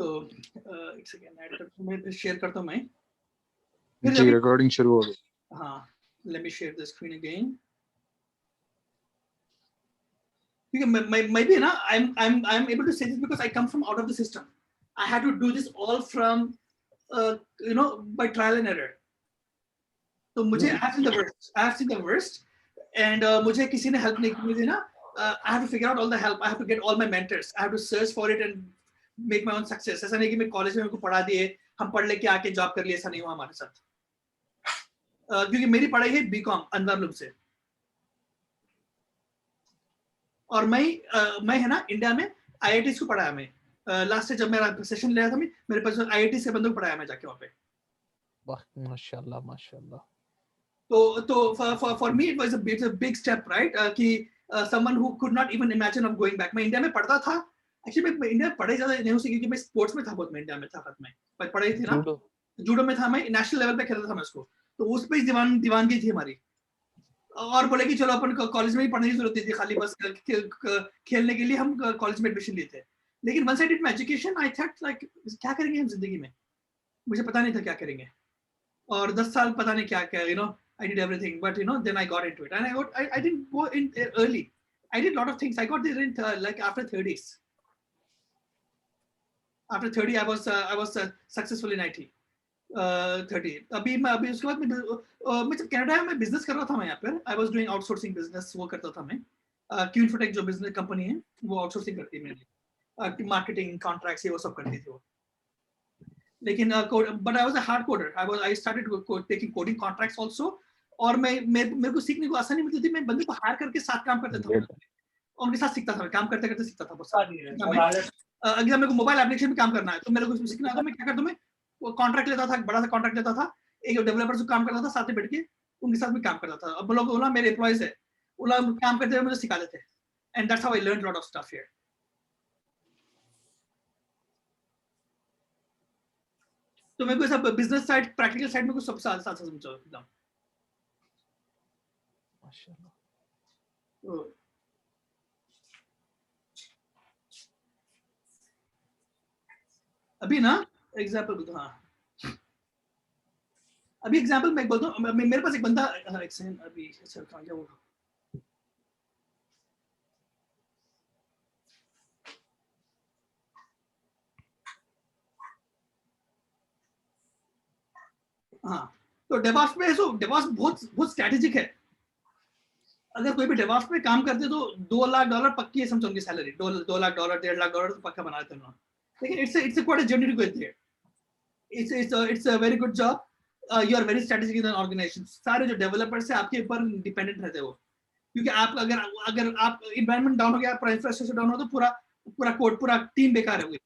तो एक second add करता हूं, मैं शेयर करता हूं मैं फिर जी अभी रिकॉर्डिंग शुरू हो गई। हाँ let me share the screen again क्योंकि मैं भी ना I am able to say this because I come from out of the system I had to do this all from you know by trial and error तो मुझे I have seen the worst and मुझे किसी ने help नहीं की मुझे ना I have to figure out all the help I have to get all my mentors I have to search for it and make my own success ऐसा नहीं कि मैं कॉलेज में मेरे को पढ़ा दिए हम पढ़ लेके आके जॉब कर लिए ऐसा नहीं हुआ हमारे साथ क्योंकि मेरी पढ़ाई है बीकॉम अनवर से और मैं है ना इंडिया में आईआईटी को पढ़ाया मैं लास्ट से जब मेरा सेशन लिया था मैं मेरे पास आईआईटी से बंदों को पढ़ाया मैं जाके वहाँ पे वाह माशाल्लाह माशाल्लाह तो for me it was a big step right कि someone who could not even imagine of going back मैं इंडिया में पढ़ता था एक्चुअली मैं इंडिया में पढ़ाई ज्यादा नहीं हो सकी क्योंकि मैं स्पोर्ट्स में था बहुत मैं इंडिया में था खत में पर पढ़ाई थी ना जूडो में था मैं नेशनल लेवल पे खेलता था मैं उसको तो उस पे दीवानगी थी हमारी और बोले कि चलो अपन कॉलेज में ही पढ़ने की जरूरत नहीं थी खाली बस खेलने के लिए हम कॉलेज में एडमिशन लिए थे लेकिन once I did my education I thought like क्या करेंगे हम जिंदगी में मुझे पता नहीं था क्या करेंगे और 10 साल पता नहीं क्या क्या you know I did everything but you know then I got into it and I didn't go in early I did a lot of things I got there in like after 30s after 30 I was successful in IT 30 अभी उसके बाद मैं जब Canada में business कर रहा था मैं यहाँ पर I was doing outsourcing business वो करता था मैं क्यूनफोटेक जो बिजनेस कंपनी है वो आउटसोर्सिंग करती है मेरे लिए मार्केटिंग कॉन्ट्रैक्ट्स ये वो सब करती थी वो लेकिन but I was a hard coder I started taking coding contracts also और मेरे को सीखने को आसानी मिलती थी मैं बंदे को हायर करके साथ काम करता था और उनके साथ सीखता था काम करते करते सीखता था बहुत सारा अगर मेरे को मोबाइल एप्लीकेशन में काम करना है तो मेरे को सीखना था मैं क्या करता हूँ मैं कॉन्ट्रैक्ट लेता था बड़ा सा कॉन्ट्रैक्ट लेता था एक डेवलपर से काम करता था साथ में बैठ के उनके साथ भी काम करता था अब लोग ओला मेरे एम्प्लॉइज है ओला काम करते हुए मुझे सिखा देते and that's how I learned lot of stuff here तो मेरे को सब बिजनेस साइड प्रैक्टिकल साइड में कुछ सबसे साथ समझो एकदम माशाल्लाह अभी ना एग्जांपल बताओ हाँ अभी एग्जांपल मैं बोलता हूँ मेरे पास एक बंदा एक सेकंड अभी चल कहाँ गया वो हाँ तो डेवॉप्स में डेवॉप्स बहुत स्ट्रेटेजिक है अगर कोई भी डेवॉप्स में काम करते तो $2 लाख पक्की है समझो उनकी सैलरी $2 लाख $1.5 लाख तो पक्का बना देते हैं लेकिन it's a quite a journey to go there it's a very good job you are very strategic in an organization सारे जो डेवलपर्स है आपके ऊपर डिपेंडेंट रहते हैं वो क्योंकि आप अगर आप एनवायरनमेंट डाउन हो गया पूरा इंफ्रास्ट्रक्चर डाउन हो तो पूरा कोड पूरा टीम बेकार है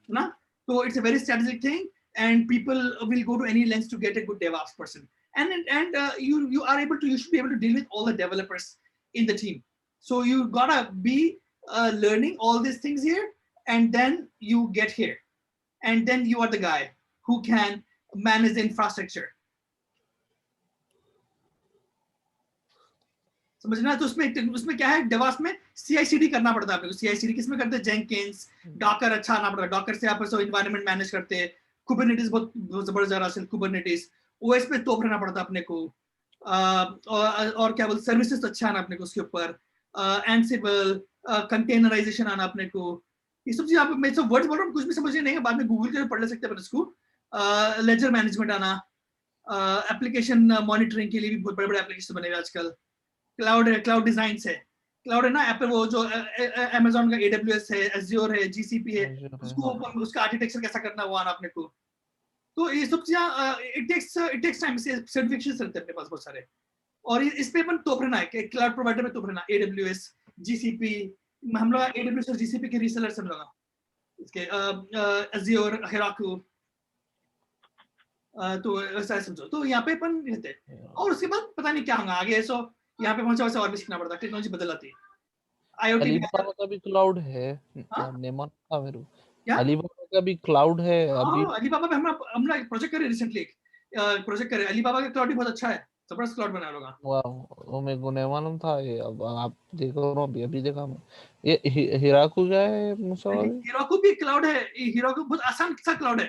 ना तो it's a very strategic thing and people will go to any lengths to get a good DevOps person and you are able to you should be able to deal with all the developers in the team so you gotta be learning all these things here and then you get here and then you are the guy who can manage the infrastructure समझना तो उसमें क्या है DevOps में CI/CD करना पड़ता है आपको CI/CD किसमें करते हैं जेंकिंस डॉकर अच्छा आना पड़ता है डॉकर से आप एनवायरनमेंट मैनेज करते हैं कुबरनेटिस बहुत जबरदस्त जरा से कुबरनेटिस ओएस पे तोप रहना पड़ता है अपने को और क्या बोलते सर्विसेज अच्छा आना अपने को उसके ऊपर एंसिबल कंटेनराइजेशन आना अपने को ये सब चीज आप मैं सब वर्ड्स बोल रहा हूँ कुछ भी समझ नहीं है बाद में गूगल करके पढ़ ले सकते हैं इसको लेजर मैनेजमेंट आना एप्लीकेशन मॉनिटरिंग के लिए भी बहुत बड़े एप्लीकेशन बने हुए आजकल क्लाउड डिजाइन है क्लाउड है ना एप्पल वो जो Amazon का AWS है Azure है GCP है उसको उसका आर्किटेक्चर कैसा करना वो आना अपने को तो ये सब चीजें इट टेक्स टाइम सर्टिफिकेशन रहते हैं अपने पास बहुत सारे और इस पे अपन तोप रहना है क्लाउड प्रोवाइडर में तोप रहना AWS GCP हम लोग AWS और GCP के रीसेलर से लोग इसके Azure Heroku तो ऐसा समझो तो यहाँ पे अपन रहते हैं और उसके बाद पता नहीं क्या होगा आगे सो यहाँ पे पहुंचा वैसे और भी सीखना पड़ता है टेक्नोलॉजी बदल आती है IoT अलीबाबा का भी क्लाउड है नेमान का मेरे क्या अलीबाबा का भी क्लाउड है अभी अलीबाबा पे हम प्रोजेक्ट करे रिसेंटली प्रोजेक्ट करे अलीबाबा का क्लाउड भी बहुत अच्छा है जबरदस्त क्लाउड बनाया लोग। वाह, वो मेरे को नहीं मालूम था ये, अब आप देख रहा हूँ, अभी अभी देखा मैं। ये हिराकू क्या है मुसावा भी? हीरोकू भी क्लाउड है। हीरोकू बहुत आसान सा क्लाउड है,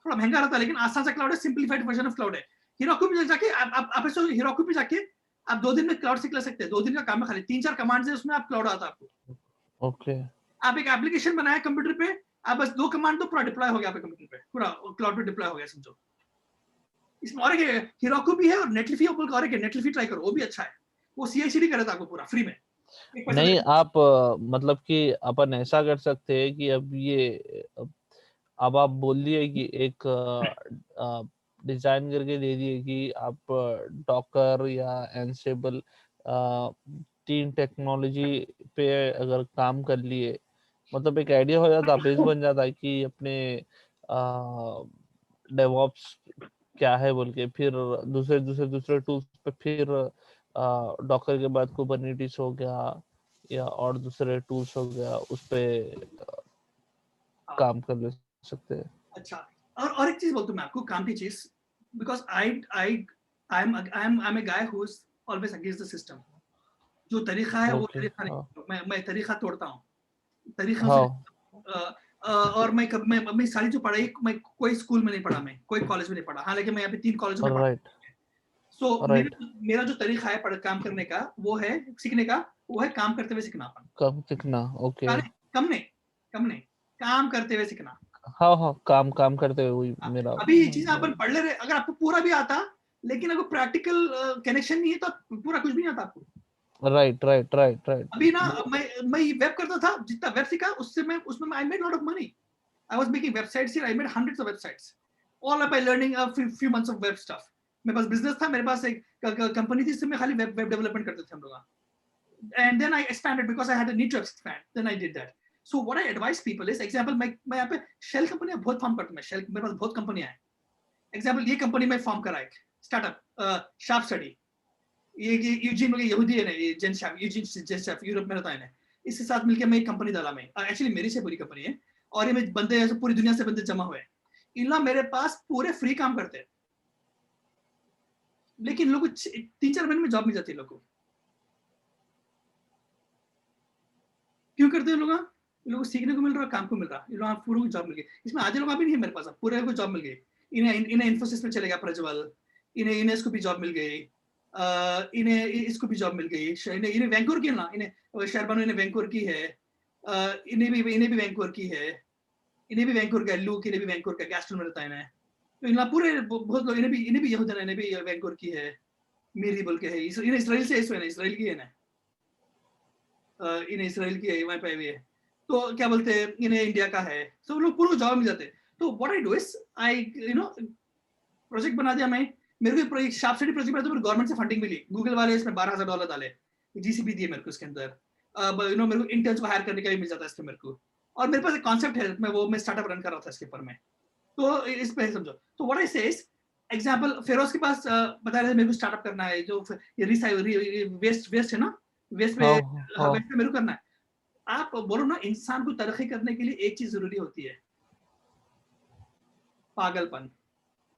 थोड़ा महंगा रहता है लेकिन आसान सा क्लाउड है, सिंपलीफाइड वर्जन ऑफ क्लाउड है। हीरोकू भी जाके आप ऐसे हीरोकू भी जाके आप 2 दिन में क्लाउड सीख ले सकते हैं। 2 दिन का काम है, खाली 3-4 कमांड्स है उसमें आप क्लाउड आता है आपको। ओके। आप एक एप्लीकेशन बनाया कंप्यूटर पे, आप बस 2 कमांड तो पूरा डिप्लॉय हो गया आपके कंप्यूटर पे, पूरा क्लाउड पे डिप्लॉय हो गया समझो। इसमें और एक हीरोकू भी है और नेटलिफी और एक नेटलिफी ट्राई करो, वो भी अच्छा है। वो सीआई/सीडी कर देता है आपको पूरा फ्री में, एक पैसा नहीं, देके। आप मतलब कि अपन ऐसा कर सकते हैं कि अब आप बोल दिए कि एक डिजाइन करके दे दिए कि आप डॉकर या एनस्टेबल 3 टेक्नोलॉजी पे अगर काम कर लिए, मतलब एक आइडिया हो जाता, बेस बन जाता है कि अपने डेवऑप्स क्या है बोल के, फिर दूसरे टूल्स पे, फिर डॉकर के बाद कुबरनेटिस हो गया या और दूसरे टूल्स हो गया, उस पे हाँ, काम कर ले सकते हैं। अच्छा। और एक चीज बोलता हूँ मैं आपको काम की चीज, because I am a guy who is always against the system. जो तरीका है वो ओके। तरीका हाँ नहीं, मैं तरीका तोड़ता हूँ, तरीकों से। हाँ। और मैं सारी जो पढ़ाई मैं कोई स्कूल में नहीं पढ़ा, मैं कोई कॉलेज में नहीं पढ़ा, हालांकि मैं यहाँ पे 3 कॉलेज में पढ़ा। Right so right. मेरा जो तरीका है काम करने का, वो है सीखने का, वो है काम करते हुए सीखना। अपन कम सीखना। ओके। कम नहीं, कम नहीं, काम करते हुए सीखना। हाँ हाँ, काम काम करते हुए, वही हाँ, मेरा अभी ये चीजें अपन पढ़ ले रहे, अगर आपको पूरा भी आता लेकिन अगर प्रैक्टिकल कनेक्शन नहीं है तो पूरा कुछ भी नहीं आता आपको। Right right right right. अभी ना मैं वेब करता था, जितना वेब सीखा उससे मैं उसमें I made lot of money. I was making websites here, I made hundreds of websites all by learning a few months of web stuff. मेरे पास बिजनेस था, मेरे पास एक कंपनी थी जिसमें खाली वेब डेवलपमेंट करते थे हम लोग। And then I expanded because I had a need to expand. Then I did that. So what I advise people is, example, मैं यहाँ पे शेल कंपनियां बहुत फॉर्म करता हूँ। शेल मेरे पास बहुत कंपनियां हैं। एग्जाम्पल, ये कंपनी में फॉर्म करा एक स्टार्टअप, शार्प स्टडी। ये यूजीन में यहूदी है ना, ये जेन शार्प, यूजीन जेन शार्प, यूरोप में रहता है ना। इसके साथ मिलकर मैं एक कंपनी डाला। मैं एक्चुअली मेरी से पूरी कंपनी है, और ये में बंदे ऐसे पूरी दुनिया से बंदे जमा हुए हैं। इन लोग मेरे पास पूरे फ्री काम करते हैं, लेकिन लोग 3-4 महीने में जॉब मिल जाती है लोगों को। क्यों करते हैं लोग? लोगों को सीखने को मिल रहा है, काम को मिल रहा है, ये लोग पूरे को जॉब मिल गई। इसमें आधे लोग अभी नहीं है मेरे पास, पूरे को जॉब मिल गई। इन्हें इन्हें इन्फोसिस में चलेगा प्रज्वल, इन्हें इन्हें इसको भी जॉब मिल गई, इन्हें इसको भी जॉब मिल गई। इन्हें इन्हें वैंकूवर की ना, इन्हें शर्बानो इन्हें वैंकूवर की है, इन्हें भी वैंकूवर की है, इन्हें भी वैंकूवर का, लूक इन्हें भी वैंकूवर का, गैस्ट्रोन में रहता है इन्हें। तो इन पूरे बहुत लोग, इन्हें भी यहूदन, इन्हें भी वैंकूवर की है, मेरी बोल के है। इन्हें इसराइल से इसराइल की है ना, इन्हें इसराइल की है, वहाँ पे हुई है। तो क्या बोलते हैं, इन्हें इंडिया का है। तो लोग पूरे जॉब मिल जाते हैं। तो what I do is I project बना दिया मैं। मेरे को एक शार्प स्टडी प्रोजेक्ट बना दिया, गवर्नमेंट से फंडिंग मिली, गूगल वाले इसमें $12,000 डाले, जीसीपी दिए मेरे को इसके अंदर। मेरे को इंटर्न्स को हायर करने का भी मिल जाता है इसमें मेरे को। और मेरे पास एक कॉन्सेप्ट है, मैं स्टार्टअप रन कर रहा था इसके ऊपर में। तो इस पे समझो। तो व्हाट आई से इज, एग्जांपल फेरोज के पास बता रहे थे मेरे को स्टार्टअप करना है, जो ये वेस्ट है ना, वेस्ट पे, हाँ हाँ। वेस्ट पे मेरे को करना है। आप बोलो ना, इंसान को तरक्की करने के लिए एक चीज जरूरी होती है, पागलपन।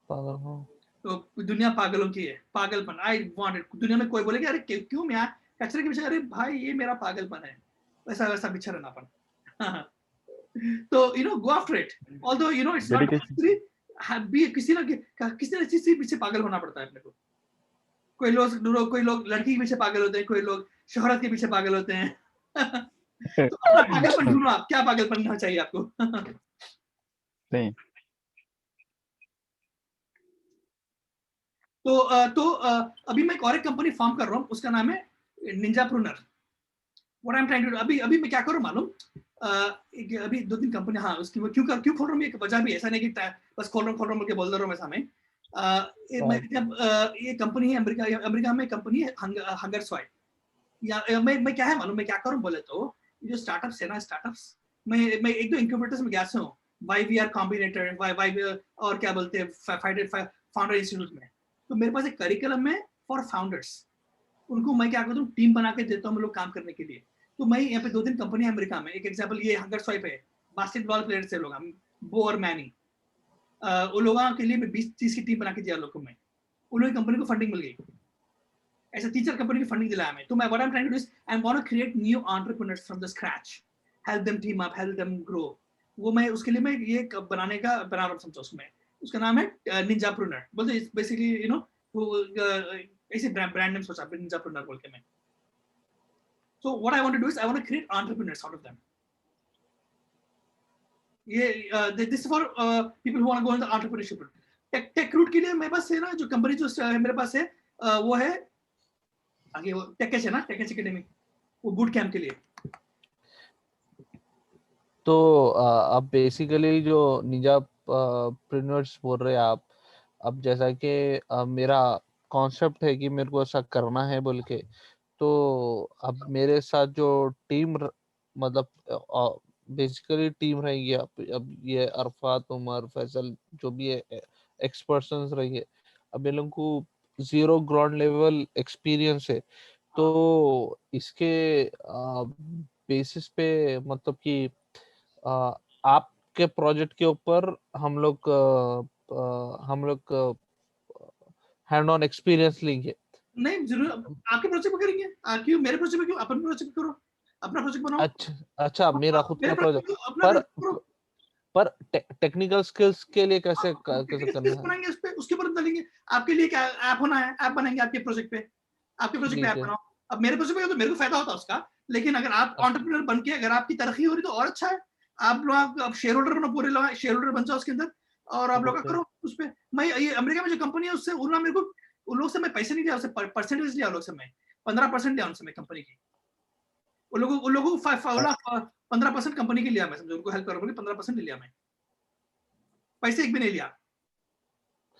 पागल। हाँ तो दुनिया पागलों की है, पागलपन। I want it. दुनिया में कोई बोले कि अरे क्यों मैं कचरे के पीछे, अरे भाई ये मेरा पागलपन है, वैसा वैसा पीछे रहना अपन। तो go after it, although it's not compulsory be किसी ना चीज के पीछे पागल होना पड़ता है अपने को। कोई लोग लड़की के पीछे पागल होते हैं, कोई लोग शोहरत के पीछे पागल होते हैं। तो अपना पागलपन ढूंढो, आप क्या पागलपन होना चाहिए आपको। नहीं अभी मैं एक और एक कंपनी फॉर्म कर रहा हूँ, उसका नाम है ninja pruner. What I am trying to, अभी मैं क्या करूँ मालूम, अभी 2-3 कंपनी, हाँ उसकी क्यों खोल रहा हूँ, एक वजह भी ऐसा नहीं कि बस खोल रहा हूँ बोल रहा हूँ मैं सामने। ये कंपनी है अमेरिका में कंपनी है हंगर स्वाई। या मैं क्या है मालूम, मैं क्या करूँ बोले तो, जो स्टार्टअप्स है ना, स्टार्टअप्स मैं 1-2 इंक्यूबेटर्स में गया हूँ, YVR कॉम्बिनेटर, और क्या बोलते हैं, फाउंडर इंस्टीट्यूट में। तो मेरे पास एक करिकुलम है फॉर फाउंडर्स, उनको मैं क्या करता हूँ, टीम बना के देता हूँ लोग काम करने के लिए। तो मैं यहाँ पे 2-3 कंपनी है अमेरिका में, एक एग्जांपल ये हंगर स्वाइप है, बास्केटबॉल प्लेयर्स है लोग, बो और मैनी, उन लोगों के लिए मैं 20-30 की टीम बना के दिया लोगों को। मैं उन लोगों की कंपनी को फंडिंग मिल गई। ऐसे 3-4 कंपनी की फंडिंग दिलाया मैं। तो मैं what I am trying to do is I want to create new entrepreneurs from the scratch, help them team up, help them grow. वो मैं उसके लिए मैं ये बनाने का बना रहा हूँ, समझो उसमें। उसका नाम है निंजाप्रेन्योर, बोलते इट्स बेसिकली यू नो ऐसे ब्रांड नेम सोचा निंजाप्रेन्योर बोल के मैं। So what I want to do is I want to create entrepreneurs out of them. This is for people who want to go in the entrepreneurship. Tech route के लिए मेरे पास है ना, जो कंपनी जो मेरे पास है वो है आगे वो टेकेच है ना, टेकेच एकेडमी, वो बूट कैंप के लिए। तो अब बेसिकली जो निंजा प्रेन्योर्स बोल रहे हैं आप, अब जैसा कि मेरा कॉन्सेप्ट है कि मेरे को ऐसा करना है बोल के, तो अब मेरे साथ जो टीम मतलब बेसिकली टीम रहेगी, अब ये अरफात, उमर, फैसल जो भी है एक्सपर्ट्स रहेंगे। अब इन लोगों को 0 ग्राउंड लेवल एक्सपीरियंस है, तो इसके बेसिस पे मतलब कि आपके प्रोजेक्ट के ऊपर हम लोग हैंड ऑन एक्सपीरियंस लेंगे। नहीं जरूर, आपके प्रोजेक्ट पे करेंगे। क्यों मेरे प्रोजेक्ट पे, क्यों अपन प्रोजेक्ट करो, अपना प्रोजेक्ट बनाओ। अच्छा मेरा खुद का प्रोजेक्ट, पर पर टेक्निकल स्किल्स के लिए कैसे करना है? बनाएंगे उस पे, उसके ऊपर डालेंगे। आपके लिए क्या ऐप होना है, ऐप बनाएंगे आपके प्रोजेक्ट पे, आपके प्रोजेक्ट पे ऐप बनाओ। अब मेरे प्रोजेक्ट पे तो मेरे को फायदा होता है उसका, लेकिन अगर आप एंटरप्रेन्योर बन के अगर आपकी तरक्की हो रही तो और अच्छा है। आप लोग अब शेयर होल्डर बनो, पूरे लोग शेयर होल्डर बन जाओ उसके अंदर, और आप लोग का करो उस पे। मैं ये अमेरिका में जो कंपनी है उससे उन्होंने मेरे को, उन लोग से मैं पैसे नहीं लिया, उससे परसेंटेज लिया, उन लोग से मैं 15% लिया उनसे मैं कंपनी की। उन लोगों को 15% कंपनी की लिया मैं, समझो उनको हेल्प करो बोले 15% लिया मैं, पैसे एक भी नहीं लिया।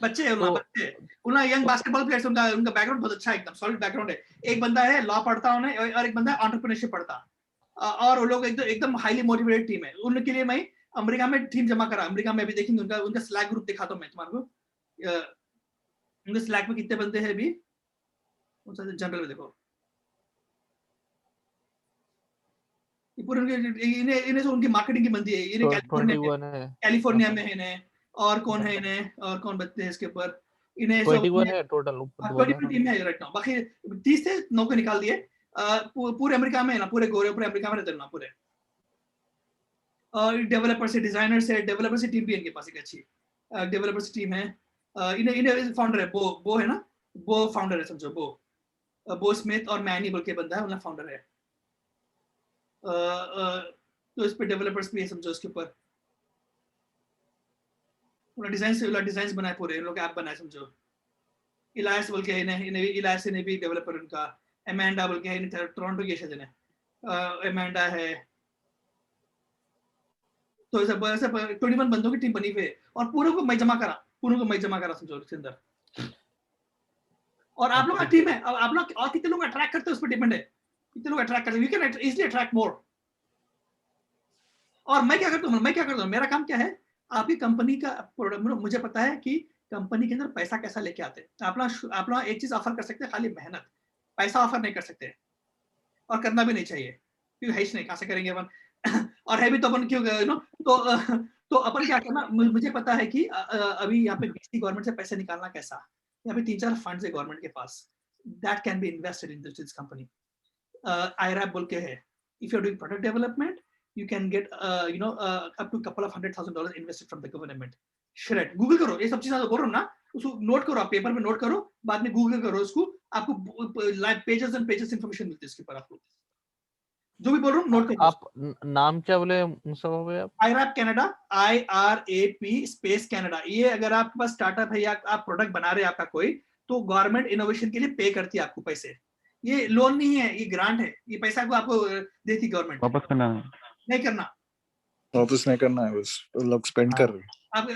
बच्चे हैं उनका, बच्चे उनका यंग बास्केटबॉल प्लेयर्स, उनका बैकग्राउंड बहुत अच्छा है, एकदम सॉलिड बैकग्राउंड है। एक बंदा है लॉ पढ़ता उन्हें, और एक बंदा है एंटरप्रेन्योरशिप पढ़ता, और वो लोग एकदम हाईली मोटिवेटेड टीम है। उनके लिए मैं अमेरिका में टीम जमा करा। अमेरिका में अभी देखेंगे उनका स्लैक ग्रुप दिखाता हूं मैं तुम्हारे को। उनके स्लैक में कितने बंदे हैं अभी, जनरल में देखो, पूरे इन्हें उनकी मार्केटिंग की बंदी है। इन्हें कैलिफोर्निया में है इन्हें, और कौन है इन्हें, और कौन बच्चे हैं इसके ऊपर, इन्हें 21 है टोटल, 21 टीम है राइट नाउ। बाकी 30 से 9 को निकाल दिए। पूरे अमेरिका में है ना, पूरे गोरे पूरे अमेरिका में रहते ना पूरे। और डेवलपर से, डिजाइनर से, डेवलपर से टीम भी इनके पास एक अच्छी डेवलपर से टीम है। इन्हें फाउंडर है बो है ना, बो फाउंडर है समझो, बो स्मिथ और मैनी बोल के बंदा है, उनका फाउंडर है। तो इस पे डेवलपर्स भी है समझो इसके ऊपर। डिजाइन बनाए पूरे, इन लोग ऐप बनाए समझो। इलायस बोल के इलायस ने भी डेवलपर उनका, एमेंडा बोल के है टोरंटो की शायद है, एमेंडा है। तो ऐसे 21 बंदों की टीम बनी हुई है, और पूरे को मैं जमा करा समझो इसके अंदर। और आप लोग का टीम है, अब आप लोग और कितने लोग अट्रैक्ट करते हैं उस पर डिपेंड है, कितने लोग अट्रैक्ट करते हैं। You can easily attract more. और मैं क्या करता हूँ, मेरा काम क्या है, आपकी कंपनी का प्रोडक्ट, मुझे पता है कि कंपनी के अंदर पैसा कैसा लेके आते हैं। आप लोग एक चीज ऑफर कर सकते हैं, खाली मेहनत, पैसा ऑफर नहीं कर सकते, और करना भी नहीं चाहिए, क्योंकि है नहीं, कहां से करेंगे अपन और है भी तो अपन क्यों नो। तो अपन क्या करना, मुझे पता है कि अभी यहाँ पे बीसी गवर्नमेंट से पैसे निकालना कैसा। यहाँ पे 3-4 फंड्स है गवर्नमेंट के पास, that can be invested in this company. IRAP बोल के है, if you are doing product development you can get up to couple of $100,000 invested from the government. Shred, Google करो, ये सब चीजें बोल रहा हूँ ना, उसको नोट करो, आप पेपर में नोट करो, बाद में गूगल करो उसको, आपको live pages and pages information मिलती है इसके ऊपर। आपको जो भी बोल रहा हूँ नोट करो। आप नाम क्या बोले मुस्तफा भाई आप? IRAP Canada, IRAP space Canada. ये अगर आपके पास स्टार्टअप है या आप प्रोडक्ट बना रहे हैं आपका कोई, तो गवर्नमेंट इनोवेशन के लिए पे करती है आपको पैसे। ये लोन नहीं है, ये ग्रांट है, ये पैसा को आपको देती गवर्नमेंट। वापस करना नहीं करना, वापस नहीं करना है, बस लोग स्पेंड कर रहे हैं,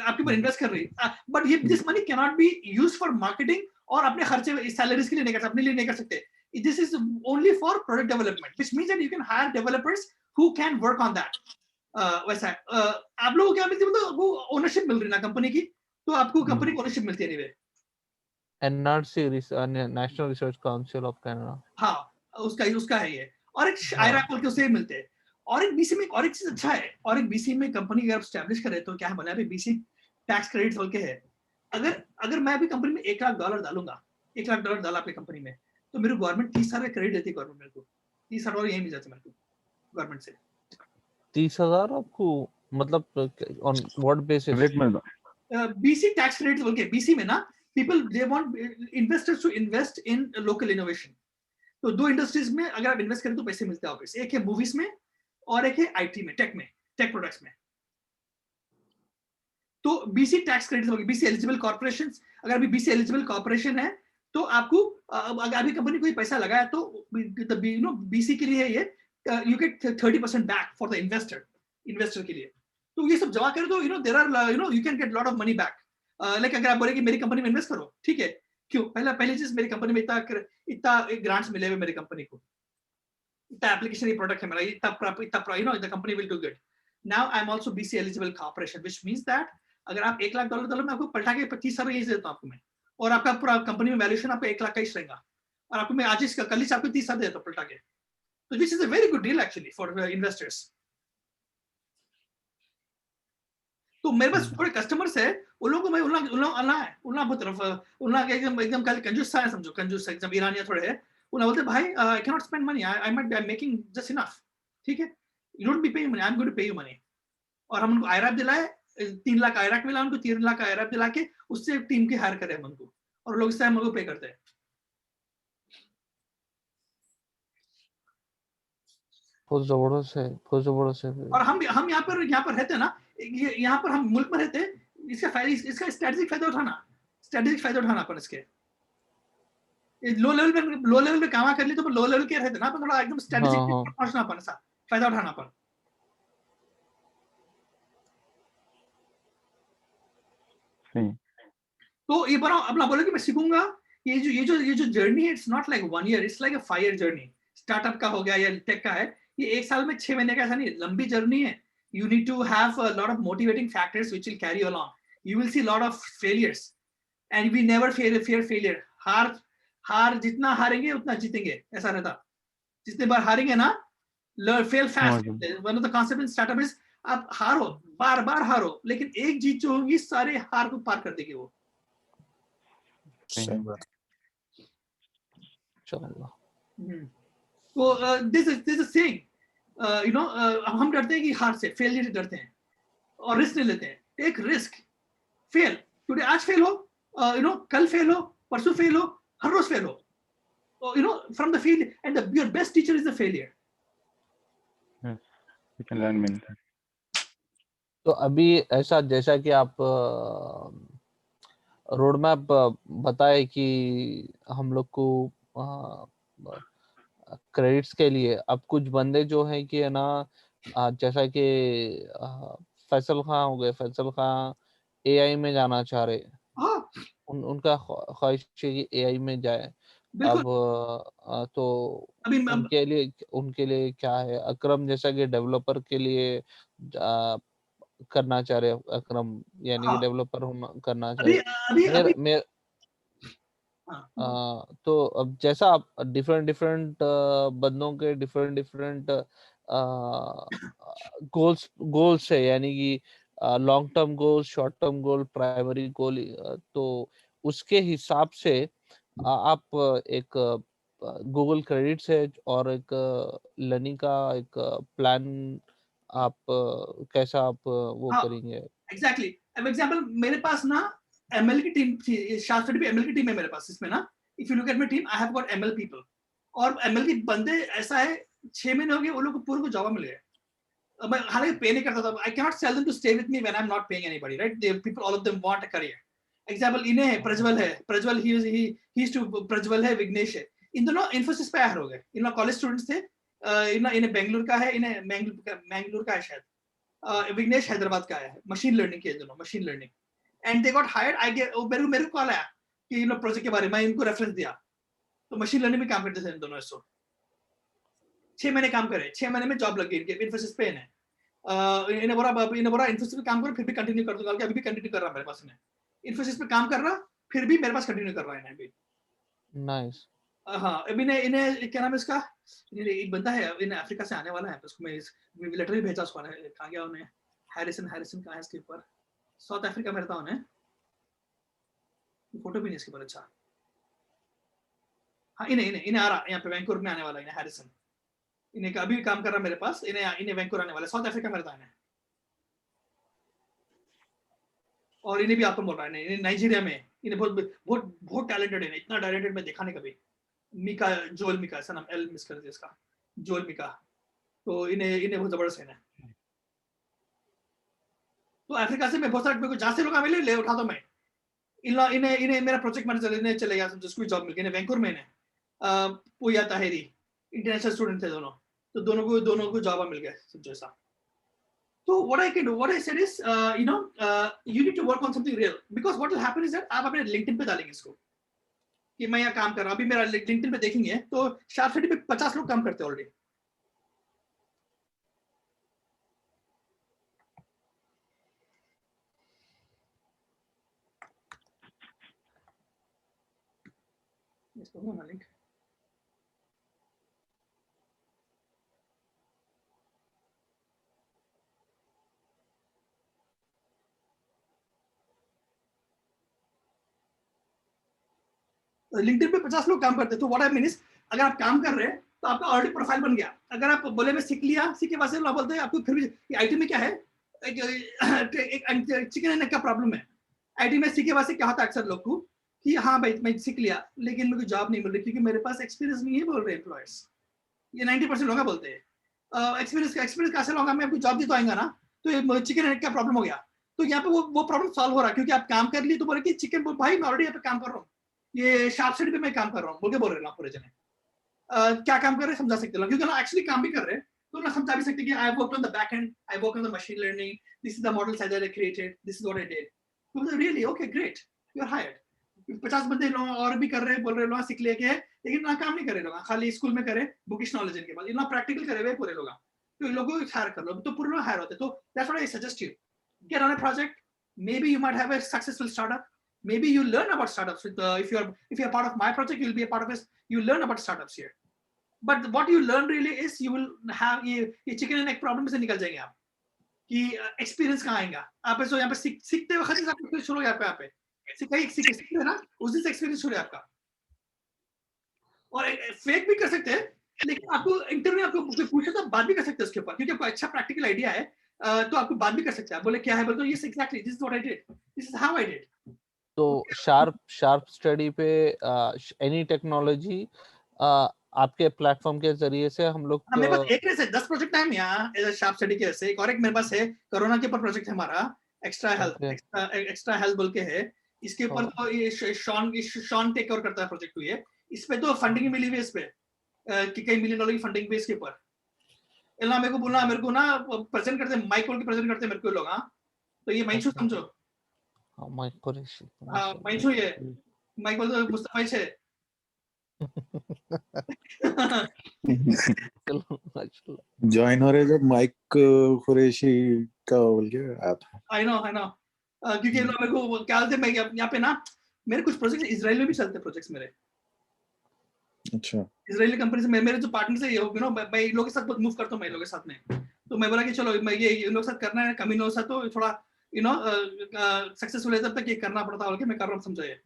आपके ऊपर इन्वेस्ट कर रही है। बट ये this money can not be used for marketing, और अपने खर्चे सैलरीज के लिए नहीं कर सकते, अपने लिए नहीं कर सकते। This is only for product development, which means that you can hire developers who can work on that. वैसा आप लोगों को क्या मिलती है, मतलब वो ओनरशिप मिल रही है ना कंपनी की, तो आपको कंपनी की ओनरशिप मिलती है anyway. NRC national research council of Canada, हाँ उसका है ये। और एक IRAP बोल के उसे मिलते हैं। और एक बीसी में और एक चीज अच्छा है, और एक बीसी में कंपनी अगर एस्टैब्लिश करे तो क्या है, बोला अभी बीसी टैक्स क्रेडिट्स बोल के है। अगर मैं अभी कंपनी में $1 लाख डालूंगा, $1 लाख डाला आपकी कंपनी में, तो मेरे गवर्नमेंट 30 साल का क्रेडिट देती है, गवर्नमेंट मेरे को 30 साल और यही मिल जाता है मेरे को गवर्नमेंट से। 30,000 आपको, मतलब ऑन व्हाट बेसिस? क्रेडिट मिलता। बीसी टैक्स क्रेडिट बोल के, बीसी में ना people they want investors to invest in local innovation. तो दो इंडस्ट्रीज में अगर आप इन्वेस्ट करें तो पैसे मिलते हैं वापस, एक है मूवीज में और एक है आईटी में, टेक प्रोडक्ट्स में। तो बीसी टैक्स क्रेडिट होगी, बीसी एलिजिबल कॉर्पोरेशन, अगर अभी बीसी एलिजिबल कॉर्पोरेशन है तो आपको अगर अभी कंपनी कोई पैसा लगाया तो बीसी के लिए ये you get 30% back for the investor के लिए। तो ये सब जमा करें तो there are you can get lot of money back. Like अगर आप बोले कि मेरी कंपनी में इन्वेस्ट करो, ठीक है, क्यों, पहली चीज मेरी कंपनी में इतना ग्रांट्स मिले हुए मेरी कंपनी को, इतना एप्लीकेशन ये प्रोडक्ट है मेरा, इतना the company will do good. Now I am also BC eligible corporation, which means that अगर आप $1 लाख डालो मैं आपको पलटा के 25 साल ये देता हूं आपको मैं, और आपका पूरा कंपनी में वैल्यूएशन आपका 1 लाख का ही रहेगा, और आपको मैं आज इसका कल ही आपको 30 साल देता हूं पलटा के। तो this is a very good deal actually for investors. तो मेरे पास थोड़े कस्टमर्स है, उन लोगों को मैं उन्ना तरफ उन्ना के एकदम कंजूस है, समझो कंजूस एकदम ईरानिया थोड़े है। उन्ना बोलते भाई I can not spend money, I am making just enough, ठीक है, you don't be paying money, I am going to pay you money. और हम उनको आईरैप दिलाए, 3 लाख आईरैप मिला उनको, 3 लाख आईरैप दिला के उससे टीम की हायर करे हम उनको, और लोग इससे हमको पे करते हैं। बहुत जबरदस्त है, बहुत जबरदस्त है। और हम यहाँ पर रहते हैं ना, यहाँ पर हम मुल्क में रहते हैं, इसका स्ट्रेटेजिक फायदा उठाना अपन इसके। लो लेवल पे काम कर ली तो लो लेवल के रहते ना, अपन थोड़ा एकदम स्ट्रेटेजिक पहुंचना अपन, ऐसा फायदा उठाना अपन। तो ये बना अपना बोलो कि मैं सीखूंगा, ये जो जर्नी है, it's not like 1 year, it's like a 5 year journey. Startup का हो गया या टेक का है, ये 1 साल में 6 महीने का ऐसा नहीं, लंबी जर्नी है। You need to have a lot of motivating factors which will carry you along. You will see a lot of failures, and we never fear failure. हार जितना हारेंगे उतना जीतेंगे, ऐसा रहता। जितने बार हारेंगे ना, fail fast. One of the concepts in startup is आप हारो, बार हारो, लेकिन एक जीत जो होगी सारे हार को पार कर देगी वो। सही बात। तो this is a saying, हम डरते हैं कि हार से, फेलियर से डरते हैं और रिस्क नहीं लेते हैं। टेक रिस्क, फेल टुडे, आज फेल हो, कल फेल हो, परसों फेल हो, हर रोज फेल हो, from the fail, and your best teacher is the failure. You can learn many things. तो अभी ऐसा, जैसा कि आप रोड मैप बताए कि हम लोग को क्रेडिट्स के लिए, अब कुछ बंदे जो है कि है ना, जैसा कि फैसल खान हो गए, फैसल खान एआई में जाना चाह रहे, उनका ख्वाहिश है कि एआई में जाए। अब तो अभी उनके लिए क्या है, अकरम जैसा कि डेवलपर के लिए करना चाह रहे, अकरम यानी कि डेवलपर करना चाह रहे। तो अब जैसा आप डिफरेंट बंदों के डिफरेंट गोल्स है, यानी कि long term goal, short term goal, primary goal, तो उसके हिसाब से आप एक गूगल क्रेडिट्स है और एक लर्निंग का एक प्लान आप कैसा आप वो करेंगे? एग्जैक्टली। अब एग्जांपल मेरे पास ना एमएल की टीम थी, शास्त्री भी एमएल की टीम है मेरे पास, इसमें ना if you look at my team I have got ML people, और एमएल के बंदे ऐसा है 6 महीने हो गए वो लोग को पूरे को जॉब मिल गया। मैं हालांकि पे नहीं करता था, I can not tell them to stay with me when I am not paying anybody, right? They people, all of them want a career. Example इन्हें है, Prajwal he is too, Prajwal है, विघ्नेश है, इन दोनों इन्फोसिस पे हायर हो गए। इन लोग कॉलेज स्टूडेंट्स थे, इन्हें बेंगलुरु का है, इन्हें मैंगलोर का है शायद, विघ्नेश हैदराबाद का है, मशीन लर्निंग के दोनों, machine learning, and they got hired. मेरे को कॉल आया कि इन प्रोजेक्ट के बारे में, इनको रेफरेंस दिया, तो मशीन लर्निंग में काम करते थे इन दोनों। ऐसा 6 महीने काम करे, 6 महीने में जॉब लग गई इनके, इन्फोसिस पे है। इन्हें बोला इन्फोसिस पे काम करो, फिर भी कंटिन्यू कर दूंगा, अभी भी कंटिन्यू कर रहा मेरे पास। इन्हें इन्फोसिस पे काम कर रहा, फिर भी मेरे पास कंटिन्यू कर रहा है इन्हें भी। नाइस। हाँ, अब इन्हें क्या नाम है इसका, एक बंदा है, इन्हें अफ्रीका से आने वाला है, उसको मैं लेटर भी भेजा उसको, कहाँ गया उन्हें, हैरिसन कहाँ है इसके ऊपर, साउथ अफ्रीका में रहता उन्हें, फोटो भी नहीं इसके ऊपर। अच्छा हाँ इन्हें आ रहा यहाँ पे वैंकूवर में आने वाला इन्हें हैरिसन इन्हें अभी काम कर रहा मेरे पास इन्हें वैंकूवर आने वाला साउथ अफ्रीका में रहता है और इन्हें भी आपको बोल रहा है इन्हें नाइजीरिया में इन्हें बहुत बहुत बहुत टैलेंटेड है इतना टैलेंटेड मैं देखा नहीं कभी मिका जोल मिका ऐसा नाम एल मिस कर दिया इसका जोल मिका तो इन्हें बहुत जबरदस्त है तो अफ्रीका से मैं बहुत सारे मेरे को जहाँ से लोग मिले ले उठा दो मैं इन्हें मेरा प्रोजेक्ट मैनेजर इन्हें चले गया जिसको जॉब मिल गई वैंकूवर में इन्हें पूया ताहिरी इंटरनेशनल स्टूडेंट थे तो दोनों को जॉब मिल गया समझो ऐसा So what I said is, you need to work on something real because what will happen is that आप अपने LinkedIn पे डालेंगे इसको कि मैं यहाँ काम कर रहा हूँ अभी मेरा LinkedIn पे देखेंगे तो शार्प सिटी पे 50 लोग काम करते हैं ऑलरेडी इसको ना लिंक लिंक्डइन पे 50 लोग काम करते हैं तो व्हाट आई मीन इज अगर आप काम कर रहे हैं तो आपका ऑलरेडी प्रोफाइल बन गया अगर आप बोले मैं सीख लिया सीखे वास्ते लोग बोलते हैं आपको फिर भी आईटी में क्या है एक चिकन एंड एग का प्रॉब्लम है आईटी में सीखे वास्ते क्या होता है अक्सर लोग को कि हाँ भाई मैं सीख लिया लेकिन मुझे जॉब नहीं मिल रही क्योंकि मेरे पास एक्सपीरियंस नहीं है बोल रहे एम्प्लॉयर्स ये 90% लोग बोलते हैं एक्सपीरियंस कैसे लोग मैं आपको जॉब दी तो आएगा ना तो चिकन एंड एग का प्रॉब्लम हो गया तो यहाँ पे वो प्रॉब्लम सॉल्व हो रहा है क्योंकि आप काम कर लिए तो बोले कि चिकन भाई मैं ऑलरेडी यहाँ पे काम कर रहा हूँ ये शार्प सिटी पे मैं काम कर रहा हूँ बोल रहे हैं पूरे जने क्या काम कर रहे हैं समझा सकते हैं क्योंकि ना एक्चुअली काम भी कर रहे हैं तो ना समझा भी सकते कि I work on the back end I work on the machine learning this is the model size I created this is what I did तो really okay great you are hired 50 बंदे लोग और भी कर रहे हैं बोल रहे लोग सीख लेके लेकिन ना काम नहीं करे लोग खाली स्कूल में करे बुकिश नॉलेज इनके बाद इतना प्रैक्टिकल करे हुए पूरे लोग तो इन लोगों को हायर कर लो तो पूरे लोग हायर होते तो that's what I suggest you get on a project maybe you might have a successful startup maybe you learn about startups with if you're part of my project you'll be a part of it you learn about startups here but what you learn really is you will have ये chicken and egg problem से निकल जाएंगे आप कि experience कहाँ आएगा आप ऐसे यहाँ पे सीखते वक्त ही आप शुरू हो यहाँ पे सीखते ना उस दिन से एक्सपीरियंस शुरू है आपका और फेक भी कर सकते हैं लेकिन आपको इंटरव्यू आपको पूछे तो बात भी कर सकते हैं उसके ऊपर क्योंकि आपको अच्छा प्रैक्टिकल आइडिया है तो आपको बात भी कर सकते हैं आप बोले क्या है बोले तो yes exactly this is what I did this is how I did तो शार्प स्टडी पे एनी टेक्नोलॉजी आपके प्लेटफॉर्म के जरिए से हम लोग मेरे पास एक से 10 प्रोजेक्ट है यहाँ शार्प स्टडी के ऐसे और एक मेरे पास है कोरोना के ऊपर प्रोजेक्ट है हमारा एक्स्ट्रा हेल्थ बोल के है इसके ऊपर तो ये शॉन टेक ओवर करता है प्रोजेक्ट ये इस पे तो फंडिंग मिली हुई है इस पे कि कई $1 मिलियन की फंडिंग पे इसके ऊपर इल्ला मेरे को बोलना मेरे को ना प्रेजेंट करते माइक बोल के प्रेजेंट करते मेरे को लोग हाँ तो ये माइक समझो हाँ माइक कुरैशी हाँ माइक ये माइक बोलते मुस्तफा छे ज्वाइन हो रहे जब माइक कुरैशी का बोल के आया था आई नो क्योंकि लोग मेरे को क्या बोलते मैं यहाँ पे ना मेरे कुछ प्रोजेक्ट इजराइल में भी चलते प्रोजेक्ट्स मेरे अच्छा इजरायली कंपनी से मेरे जो पार्टनर है यू नो मैं इन लोगों के साथ मूव करता हूँ मैं इन लोगों के साथ में तो मैं बोला कि चलो मैं ये इन लोगों के साथ करना है कमी नो सा तो थोड़ा यू नो सक्सेसफुल है तब तक ये करना पड़ता है मैं कर रहा हूँ समझो ये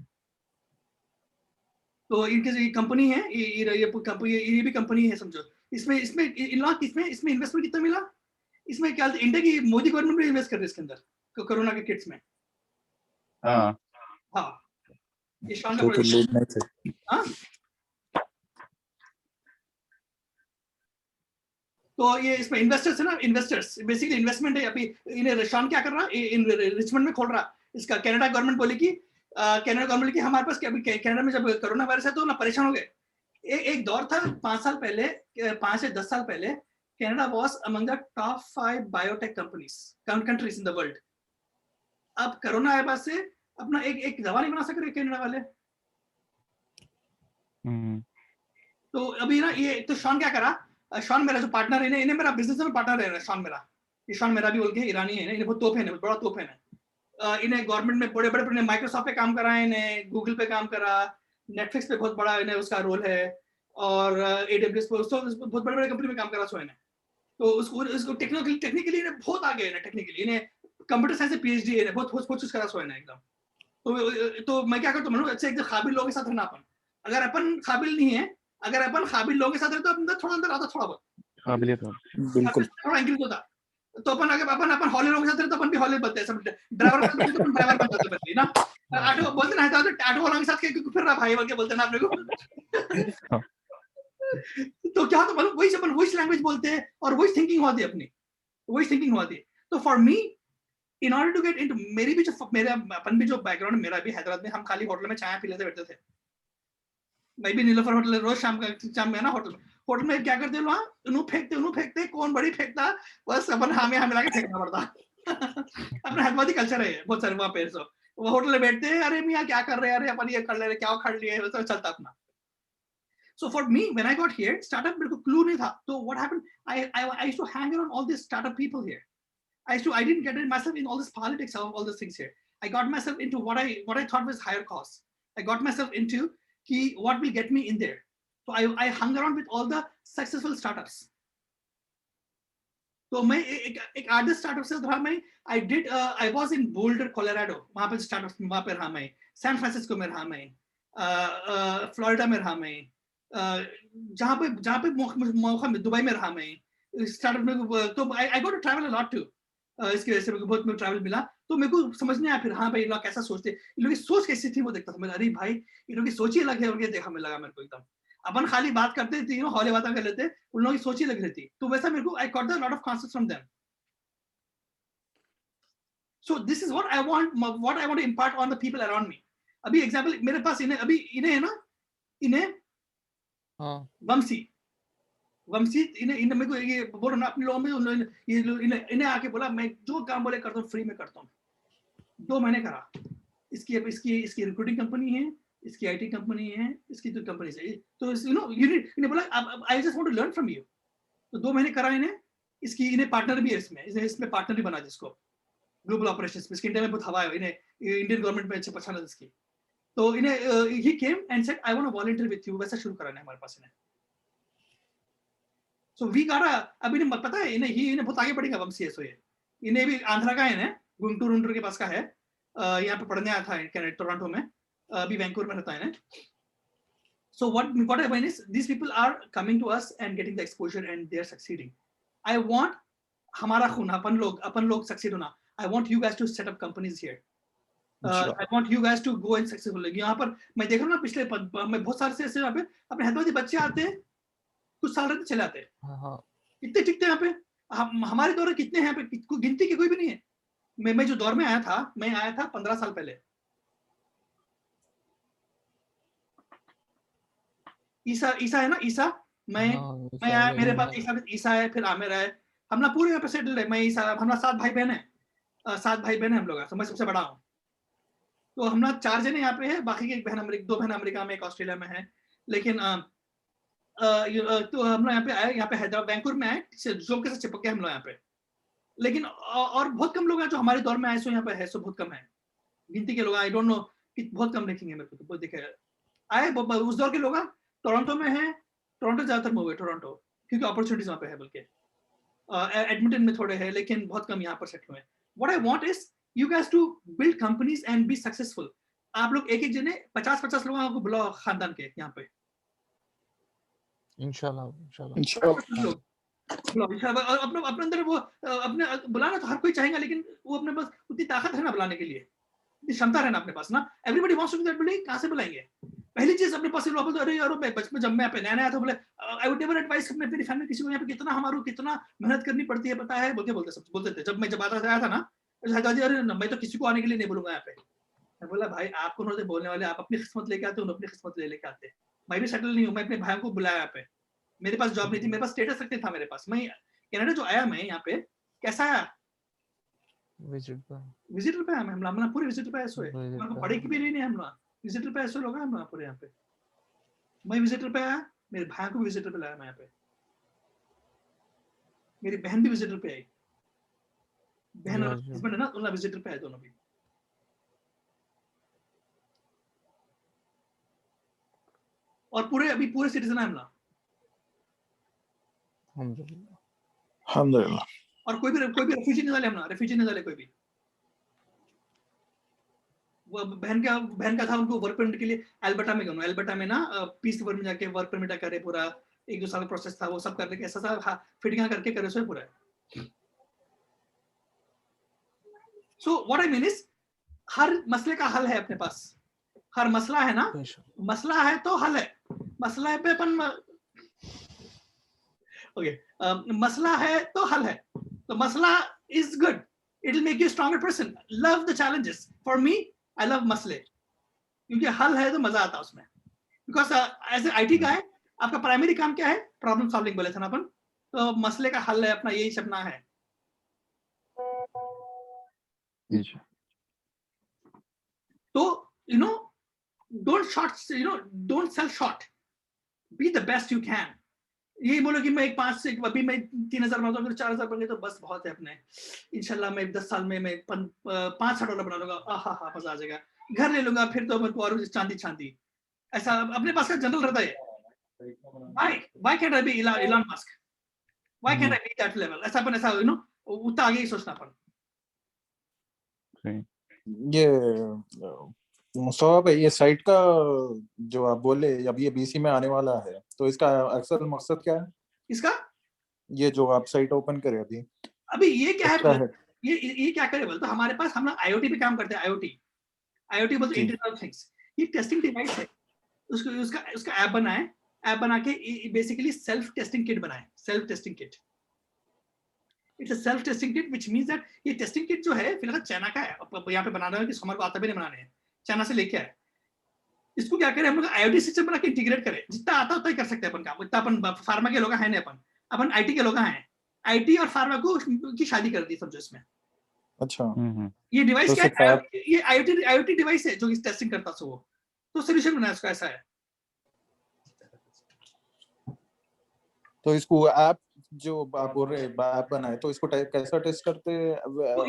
तो इनके जो कंपनी है ये भी कंपनी है समझो इसमें इसमें इन्वेस्टमेंट कितना मिला इसमें क्या इंडिया की मोदी गवर्नमेंट भी इन्वेस्ट कर रही है इसके अंदर कोरोना के किट्स में हाँ ये शॉन का प्रोजेक्ट हाँ तो ये इसमें इन्वेस्टर्स है ना इन्वेस्टर्स बेसिकली इन्वेस्टमेंट है अभी इन्हें शॉन क्या कर रहा है इन रिचमंड में खोल रहा इसका कनाडा गवर्नमेंट बोले कि कनाडा गवर्नमेंट की हमारे पास कनाडा में जब कोरोना वायरस है तो ना परेशान हो गए एक दौर था 5 साल पहले 5 से 10 साल पहले Canada was among the top 5 biotech countries in the world अब कोरोना आए बाद से अपना एक दवा नहीं बना सक रहे कनाडा वाले तो अभी ना ये तो शॉन क्या करा शॉन मेरा जो पार्टनर है इन्हें मेरा बिजनेस में पार्टनर है शॉन मेरा भी बोल के ईरानी है इन्हें बहुत तोप है बड़ा तोप है इन्हें गवर्नमेंट में बड़े बड़े माइक्रोसॉफ्ट पे काम करा है इन्हें गूगल पे काम करा नेटफ्लिक्स पे बहुत बड़ा इन्हें उसका रोल है और AWS पे बहुत बड़े बड़े कंपनी में काम करा सो इन्हें तो उसको टेक्निकली इन्हें बहुत आगे है टेक्निकली इन्हें कंप्यूटर साइंस से PhD है बहुत कुछ करा सो इन्हें एकदम तो मैं क्या करता हूँ अच्छे एकदम काबिल लोगों के साथ रहना अपन अगर अपन काबिल नहीं है, अगर अपन काबिल लोगों के साथ रहे तो अंदर थोड़ा अंदर आता थोड़ा बहुत काबिलियत हो बिल्कुल थोड़ा इंक्रीज होता। तो अपन अगर अपन हॉली लोगों के साथ रहे तो अपन भी हॉली बनते हैं, सब ड्राइवर के साथ रहे तो अपन ड्राइवर बन जाते हैं ना। ऑटो बोलते ना तो ऑटो वालों के साथ क्यों फिर रहा भाई बोल के बोलते ना अपने को। तो क्या तो मतलब वही अपन वही लैंग्वेज बोलते हैं और वही थिंकिंग होती है अपनी, वही थिंकिंग होती है। तो for me in order to get into, मेरी भी जो मेरा अपन भी जो बैकग्राउंड मेरा भी हैदराबाद में हम खाली होटल में चाय पी लेते बैठते थे। मैं भी नीलोफर होटल रोज शाम में ना होटल में क्या करते लोग उन्हों फेंकते कौन बड़ी फेंकता, बस अपन हमें हमें लाके फेंकना पड़ता। अपना हैदराबादी कल्चर है बहुत सारे वहाँ पे। सो वो होटल में बैठते हैं, अरे मियाँ क्या कर रहे हैं, अरे अपन ये कर ले रहे क्या खड़ लिए, तो चलता अपना। So for me, when I got here, startup मेरे को clue नहीं था। तो what happened? I used to hang around all these startup people here. I didn't get myself in all this politics of all these things here. I got myself into what I thought was higher cost. I got myself into what will get me in there. So I hung around with all the successful startups. तो मैं एक 8-10 startup से रहा मैं। I was in Boulder, Colorado. वहाँ पे startup वहाँ पे रहा मैं। सैन फ्रांसिस्को में रहा मैं। फ्लोरिडा में रहा मैं। जहाँ पे मौका दुबई में रहा मैं स्टार्टअप में। तो I got to travel a lot too. इसकी वजह से मेरे को बहुत ट्रैवल मिला। तो मेरे को समझ नहीं आया फिर हाँ भाई लोग कैसा सोचते, इन लोगों की सोच कैसी थी वो देखता था मैं। अरे भाई इन लोगों की सोच ही अलग है। और ये देखा मैं लगा मेरे को एकदम अपन खाली बात करते थे, हौले बातें कर लेते, उन लोगों की सोच ही लग रही थी। तो वैसा मेरे को I got the lot of concepts from them. So this is what I want to impart on the people around me. अभी एग्जांपल मेरे पास इन्हें है ना, इन्हें वंशी इन्हें मेरे को ये बोलो ना अपने लोगों में, इन्हें आके बोला मैं जो काम बोले करता हूँ फ्री में करता हूँ। 2 महीने करा। इसकी रिक्रूटिंग कंपनी है, इसकी आईटी कंपनी है, इसकी तो कंपनी से तो इन्हें बोला I just want to learn from you. तो 2 महीने करा इन्हें। इन्हें पार्टनर भी है इसमें पार्टनर भी बना जिसको ग्लोबल ऑपरेशंस में। इसके इंडिया में बहुत हवा है, इन्हें इंडियन गवर्नमेंट में अच्छे पहचान है इसकी। तो इन्हें ही came and said I want to volunteer with you. वैसा शुरू कराना है हमारे पास इन्हें। सो वी गारा अब इन्हें पता है इन्हें बहुत आगे बढ़ेगा वंशी। सो ये इन्हें भी आंध्रा का है, गुंटूर के पास का है। यहाँ पे पढ़ने आया था टोरंटो में, अभी वैंकूवर में रहता है। So what I mean is these people are coming to us and getting the exposure and they are succeeding. I want हमारा खून अपन लोग succeed होना. I want you guys to set up companies here. I want you guys to go and successful. यहाँ पर मैं देख रहा हूँ ना पिछले मैं बहुत सारे से यहाँ पे अपने हैदराबादी बच्चे आते हैं, कुछ साल रहते चले आते हैं। कितने टिकते हैं यहाँ पे, हमारे दौर में कितने हैं यहाँ पे, गिनती की कोई भी नहीं है। मैं जो दौर में आया था, मैं आया था 15 साल पहले। ईसा है ना, ईसा मैं आया, मेरे पास ईसा है, फिर आमिर है, हम लोग पूरे यहाँ पे सेटल है। मैं ईसा, हम लोग 7 भाई बहन है, 7 भाई बहन है हम लोग। तो मैं सबसे बड़ा हूँ। तो हम लोग 4 जने यहाँ पे है, बाकी की 2 बहन अमेरिका में, एक ऑस्ट्रेलिया में है। लेकिन तो हम लोग यहाँ पे हैदराबाद वैंकूवर में आए, जोम के साथ चिपक गए हम लोग यहाँ पे। लेकिन और बहुत कम लोग हैं जो हमारे दौर में आए। सो यहाँ पे है, सो बहुत कम है, गिनती के लोग। आई डोंट नो कि बहुत कम देखेंगे मेरे को, तो बहुत दिखे आए उस दौर के लोग। टोरंटो में है, टोरंटो ज्यादातर मूव है टोरंटो, क्योंकि अपॉर्चुनिटीज वहाँ पे है। बल्कि एडमिंटन में थोड़े हैं, लेकिन बहुत कम यहाँ पर सेटल हुए। What I want is you guys to build companies and be successful. आप लोग एक जने 50-50 लोगों को बुलाओ खानदान के यहाँ पे, इंशाल्लाह अपने अंदर वो अपने बुलाना तो हर कोई चाहेगा, लेकिन वो अपने पास उतनी ताकत है ना बुलाने के लिए, इतनी क्षमता है ना अपने पास ना। Everybody wants to be that building, कहाँ से बुलाएंगे? पहली चीज अपने पास तो अरे यार मैं बचपन जब मैं यहाँ पे नया नया था, बोले आई वुड नेवर एडवाइस अपने मेरी फैमिली किसी को यहाँ पे कितना मेहनत करनी पड़ती है पता है, बोलते थे जब मैं आया था ना हैदराबाद। अरे मैं तो किसी को आने के लिए नहीं बोलूंगा यहाँ पे। मैं बोला भाई आपको उन्होंने बोलने वाले, आप अपनी किस्मत लेके आते हो, अपनी किस्मत लेके आते। मैं भी सेटल नहीं हूँ, मैं अपने भाइयों को बुलाया यहाँ पे। मेरे पास जॉब नहीं थी, मेरे पास स्टेटस तक नहीं था मेरे पास। मैं कनाडा जो आया मैं यहाँ पे कैसा आया, विजिटर पे आया मैं। हम लोग पूरे विजिटर पे ऐसे हुए, पढ़े की भी नहीं हम लोग, विजिटर पे ऐसे लोग हैं हम लोग पूरे यहाँ पे। मैं विजिटर पे आया, मेरे भाई को भी विजिटर पे लाया मैं यहाँ पे, मेरी बहन भी विजिटर पे आई, बहन और हस्बैंड है ना, उन विजिटर पे आए दोनों भी। और पूरे सिटीजन है हम लोग, अल्हम्दुलिल्लाह। और कोई भी रेफ्यूजी नहीं डाले हम लोग, रेफ्यूजी नहीं डाले कोई भी। वो बहन का था, उनको वर्क परमिट के लिए एल्बर्टा में गया, एल्बर्टा में ना पीस वर्क में जाके वर्क परमिट करे, पूरा 1-2 साल का प्रोसेस था, वो सब करने के ऐसा था, फिटिंग करके करे सो पूरा। So what I mean is हर मसले का हल है अपने पास, हर मसला है ना, मसला है तो हल है, मसला है पे अपन ओके मसला है तो हल है, तो मसला is good, it will make you stronger person, love the challenges, for me I love मसले, क्योंकि हल है तो मजा आता है उसमें, बिकॉज एज ए आईटी का है, आपका प्राइमरी काम क्या है, प्रॉब्लम सॉल्विंग बोले थे ना अपन, तो मसले का हल है अपना, यही सपना है। तो you know don't sell short, be the best you can. यही बोलो कि मैं एक 5 से अभी मैं 3000 बनाता हूँ, 4000 बन गए तो बस बहुत है अपने, इंशाल्लाह मैं 10 साल में मैं 5-6 डॉलर बना लूंगा, हा मजा आ जाएगा, घर ले लूंगा, फिर तो मैं को और चांदी, ऐसा अपने पास का जनरल रहता है। why can't I be Elon Musk, why can't I be that level, ऐसा अपन ऐसा उतना आगे ही सोचना अपन। ये मुस्तफा भाई, ये साइट का जो आप बोले अब ये बीसी में आने वाला है, तो इसका अक्सर मकसद क्या है, इसका ये जो आप साइट ओपन करे अभी ये क्या है, है? ये क्या करे बोलते, हमारे पास हम लोग IoT पे काम करते हैं, IoT बोलते इंटरनेट ऑफ थिंग्स, ये टेस्टिंग डिवाइस है, उसका ऐप बनाए, ऐप बना के बेसिकली सेल्फ टेस्टिंग किट बनाए, self testing kit, it's a self testing kit, which means that ये टेस्टिंग किट जो है फिलहाल चाइना का है, यहाँ पे बनाना है कि हमारे को आता भी नहीं बनाने हैं, चाइना से लेके आए, इसको क्या करें हम लोग IoT सिस्टम बना के इंटीग्रेट करें, जितना आता उतना ही कर सकते हैं अपन काम, इतना अपन फार्मा के लोग हैं नहीं, अपन IT के लोग हैं, IT और फार्मा को की शादी कर दी समझो इसमें। अच्छा, ये डिवाइस तो क्या है, ये IoT डिवाइस है जो इस टेस्टिंग करता है, तो सॉल्यूशन बनाया उसका ऐसा है। तो इसको ऐप जो आप बोल रहे हैं ऐप बनाए, तो इसको कैसा टेस्ट करते हैं? तो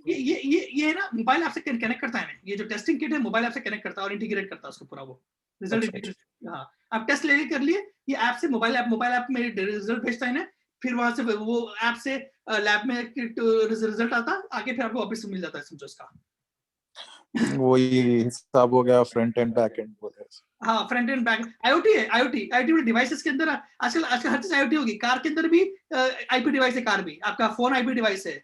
ये ना मोबाइल ऐप से कनेक्ट करता है ना, ये जो टेस्टिंग किट है मोबाइल ऐप से कनेक्ट करता है और इंटीग्रेट करता है उसको पूरा, वो रिजल्ट। हाँ, आप टेस्ट लेके कर लिए, ये ऐप से मोबाइल ऐप में रिजल्ट भेजता है ना, फिर वहां से वो ऐप से लैब में रिजल्ट आता आगे, फिर आपको वापस मिल जाता है समझो इसका। वही हिसाब हो गया, फ्रंट एंड बैक एंड बोले। हाँ, फ्रंट एंड बैक IoT है, IoT डिवाइसेस के अंदर आजकल हर चीज IoT होगी, कार के अंदर भी IP डिवाइस है, कार भी आपका फोन IP डिवाइस है,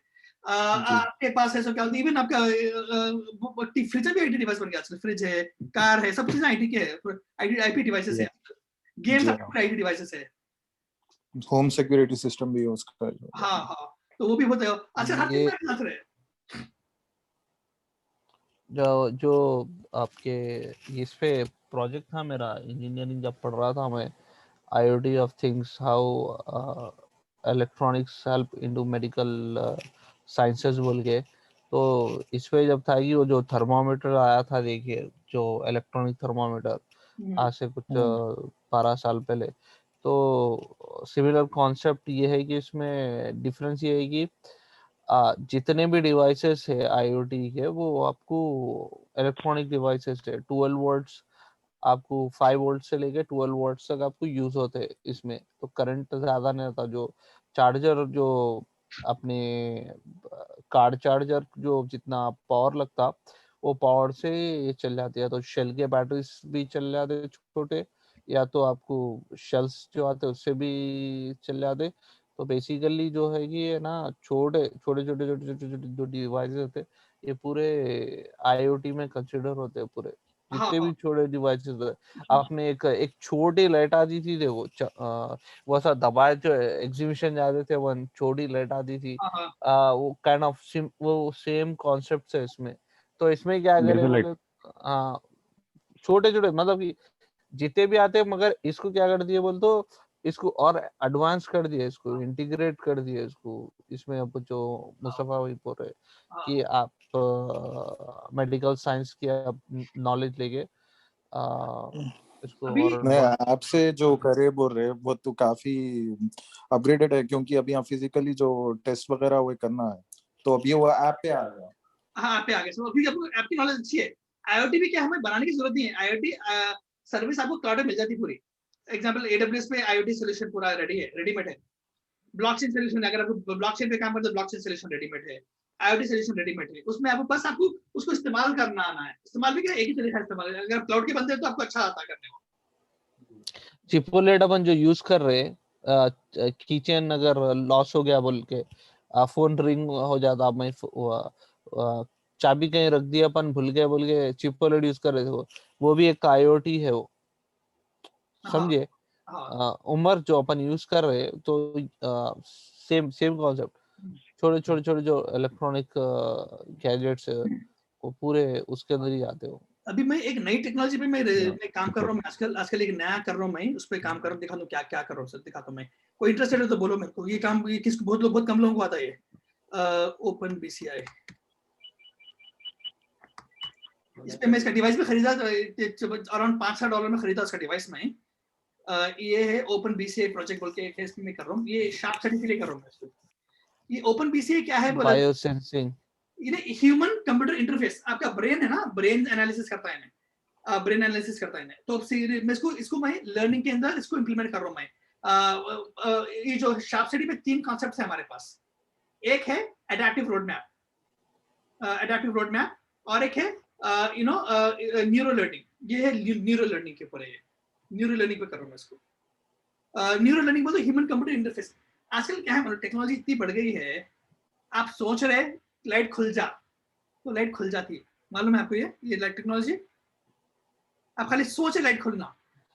आपके पास है, सो क्या इवन आपका फ्रिज भी IT डिवाइस बन गया आजकल, फ्रिज है, कार है, सब चीजें IT के है, IP डिवाइसेस है, गेम्स IT डिवाइसेस है, होम सिक्योरिटी सिस्टम भी यूज कर रहे हैं। हाँ, तो वो भी होता है, अच्छा हर चीज में रहे। जो आपके इस पे प्रोजेक्ट था मेरा, इंजीनियरिंग जब पढ़ रहा था मैं, IoT of things, how electronics help into medical sciences बोल के, तो इस पे जब था कि वो जो थर्मामीटर आया था, देखिए जो इलेक्ट्रॉनिक थर्मामीटर आज से कुछ 12 साल पहले, तो सिमिलर कॉन्सेप्ट ये है कि इसमें डिफरेंस ये है कि जितने भी डिवाइसेस है IoT के, वो आपको इलेक्ट्रॉनिक डिवाइसेस है, 12 वोल्ट्स आपको 5 वोल्ट से लेके 12 वोल्ट्स तक आपको यूज होते हैं इसमें, तो करंट ज्यादा नहीं रहता, जो चार्जर जो अपने कार चार्जर जो जितना पावर लगता वो पावर से ये चल जाती है, तो शेल के बैटरीज भी चल जाते छोटे, या तो आपको शेल्स जो आते उससे भी चल जाते, तो बेसिकली जो है कि ये ना छोटे छोटे जो डिवाइसेस होते हैं, ये पूरे IoT में कंसिडर होते हैं, पूरे जितने भी छोटे डिवाइसेस है। आपने एक छोटी लाइट आती थी, देखो वो ऐसा दबाए जो एग्जीबिशन जाते थे, वन छोटी लाइट आती थी, वो काइंड ऑफ वो सेम कॉन्सेप्ट है इसमें। तो इसमें क्या करे बोले, हाँ छोटे छोटे मतलब कि जितने भी आते हैं, मगर इसको क्या कर दिए बोल, तो इसको और एडवांस कर दिया, इसको इंटीग्रेट कर दिया इसको इसमें। अब जो मुस्तफा भाई बोल रहे कि आप मेडिकल साइंस की आप नॉलेज लेके इसको और आपसे जो करे बोल रहे वो तो काफी अपग्रेडेड है, क्योंकि अभी यहाँ फिजिकली जो टेस्ट वगैरह वो करना है, तो अभी वो ऐप पे आ गया। हाँ, ऐप पे आ गया, तो अभी आपको ऐप की नॉलेज अच्छी है। IoT भी क्या हमें बनाने की जरूरत नहीं है, IoT सर्विस आपको क्लाउड में मिल जाती है पूरी। एग्जांपल AWS पे IoT सॉल्यूशन पूरा रेडी है, रेडीमेड है। ब्लॉकचेन सॉल्यूशन, अगर आपको ब्लॉकचेन पे काम करते हो ब्लॉकचेन सॉल्यूशन रेडीमेड है। IoT solution रेडीमेड है, उसमें आपको बस आपको उसको इस्तेमाल करना आना है। इस्तेमाल भी क्या एक ही तरीका से इस्तेमाल है। अगर क्लाउड के बंदे हैं तो आपको अच्छा आता है करने को। चिपलेट अपन जो यूज कर रहे हैं, किचन अगर लॉस हो गया बोल के फोन रिंग हो जाता, मैं चाबी कहीं रख दिया अपन भूल गए बोल के चिपलेट यूज कर रहे थे, वो भी एक IoT है वो, समझे? हाँ उमर जो अपन यूज कर रहे हैं तो सेम सेम कॉन्सेप्ट, छोटे छोटे छोटे जो इलेक्ट्रॉनिक गैजेट्स वो पूरे उसके अंदर ही आते हो। अभी मैं एक नई टेक्नोलॉजी पे मैं काम कर रहा हूँ। आजकल एक नया कर रहा हूँ, मैं उस पे काम कर रहा हूँ। दिखा दूँ क्या क्या कर रहा हूँ, दिखाता हूँ मैं। कोई इंटरेस्टेड है तो बोलो मेरे को। ये काम ये किसको बहुत कम लोगों को आता है ये ओपन BCI। इस पे मैं इसका डिवाइस भी खरीदा अराउंड $5-6 में खरीदा उसका डिवाइस में। ये है ओपन BCI प्रोजेक्ट बोल के एक है, इसमें मैं कर रहा हूँ। ये शार्प स्टडी के लिए कर रहा हूँ। ये ओपन BCI क्या है बोला, बायो सेंसिंग, ये ह्यूमन कंप्यूटर इंटरफेस। आपका ब्रेन है ना, ब्रेन एनालिसिस करता है, ब्रेन एनालिसिस करता है। तो मैं इसको मैं लर्निंग के अंदर इसको इंप्लीमेंट कर रहा हूँ मैं। ये जो शार्प स्टडी में 3 कॉन्सेप्ट्स है हमारे पास। एक है एडेप्टिव रोड मैप, और एक है न्यूरो लर्निंग। ये है न्यूरो लर्निंग के ऊपर है, न्यूरो लर्निंग पे कर रहा हूँ मैं इसको। न्यूरो लर्निंग बोलते ह्यूमन कंप्यूटर इंटरफेस। आजकल क्या है मतलब टेक्नोलॉजी इतनी बढ़ गई है, आप सोच रहे लाइट खुल जा तो लाइट खुल जाती है। मालूम है आपको ये लाइट टेक्नोलॉजी? आप खाली सोचे लाइट खुलना,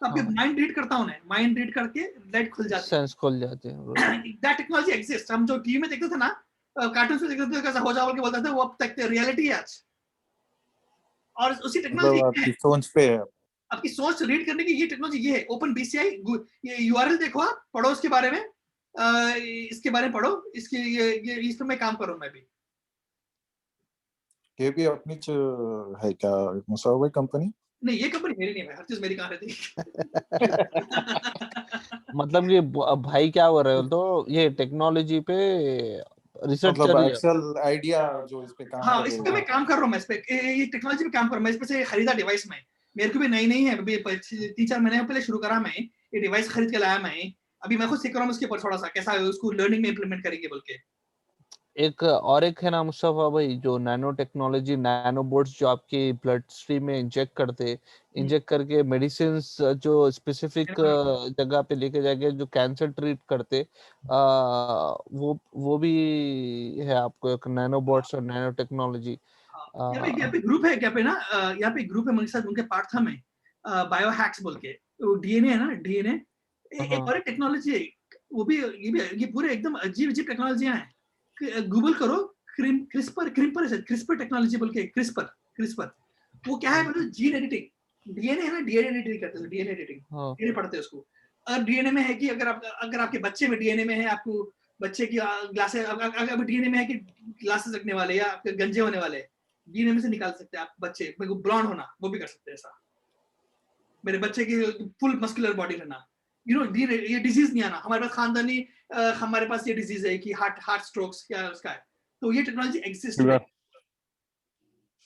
तो आपके माइंड रीड करता हूं, माइंड रीड करके लाइट खुल जाती है, सेंस खुल जाते हैं। That technology exist. हम जो टीवी में देखते थे ना, कार्टून में देखते थे, कैसा हो जाओ के बोलते थे, वो अब तक रियलिटी है आज। और उसी टेक्नोलॉजी आपकी सोच पे है, आपकी सोच रीड करने की ये टेक्नोलॉजी ये है ओपन BCI। ये URL देखो, आप पढ़ो उसके बारे में, इसके बारे में पढ़ो। इसके ये इस पे मैं काम करूं मैं भी। ये भी अपनी है क्या मुसावा कंपनी? नहीं, ये कंपनी मेरी नहीं है, हर चीज मेरी कहाँ रहती मतलब ये भाई क्या हो रहे हो, तो ये टेक्नोलॉजी पे रिसर्च मतलब कर रही है। एक्सेल आइडिया जो इस पे काम हाँ, कर इस रहे पे हो। मैं काम कर रहा हूँ। मैं इस पे ये टेक्नोलॉजी पे काम कर रहा हूँ। मैं इस पे से खरीदा डिवाइस में, मेरे को भी नई है। अभी 3-4 महीने पहले शुरू करा मैं, ये डिवाइस खरीद के लाया मैं। अभी मैं खुद सीख रहा हूँ उसके ऊपर थोड़ा सा, कैसा उसको लर्निंग में इंप्लीमेंट करेंगे बोल के। एक है ना मुस्तफा भाई, जो नैनो टेक्नोलॉजी, नैनो बोट्स जो आपके ब्लड स्ट्रीम में इंजेक्ट करके मेडिसिन जो स्पेसिफिक जगह पे लेके जाके जो कैंसर ट्रीट करते, वो भी है आपको एक नैनो बोट्स और नैनो टेक्नोलॉजी। यहाँ पे ग्रुप है, क्या पे ना, यहाँ पे ग्रुप है मेरे साथ, उनके पार्ट था मैं, बायो हैक्स बोल के। DNA है ना, DNA एक और टेक्नोलॉजी है। वो भी ये पूरे एकदम अजीब टेक्नोलॉजियां हैं। गूगल करो, क्रिस्पर टेक्नोलॉजी बोल के, क्रिस्पर। वो क्या है मतलब जीन एडिटिंग। DNA है ना, DNA एडिटिंग करते हैं, DNA एडिटिंग, DNA पढ़ते हैं उसको। और DNA में है कि अगर आपके बच्चे में DNA में है, आपको बच्चे की ग्लासेस, अगर DNA में है कि ग्लासेस रखने वाले या आपके गंजे होने वाले, DNA में से निकाल सकते हैं आप बच्चे। मेरे को ब्लॉन्ड होना, वो भी कर सकते हैं ऐसा। मेरे बच्चे की फुल मस्कुलर बॉडी रहना, ये डिजीज नहीं आना। हमारे पास खानदानी हमारे पास ये डिजीज है कि हार्ट स्ट्रोक्स क्या उसका है, तो ये टेक्नोलॉजी एग्जिस्ट है।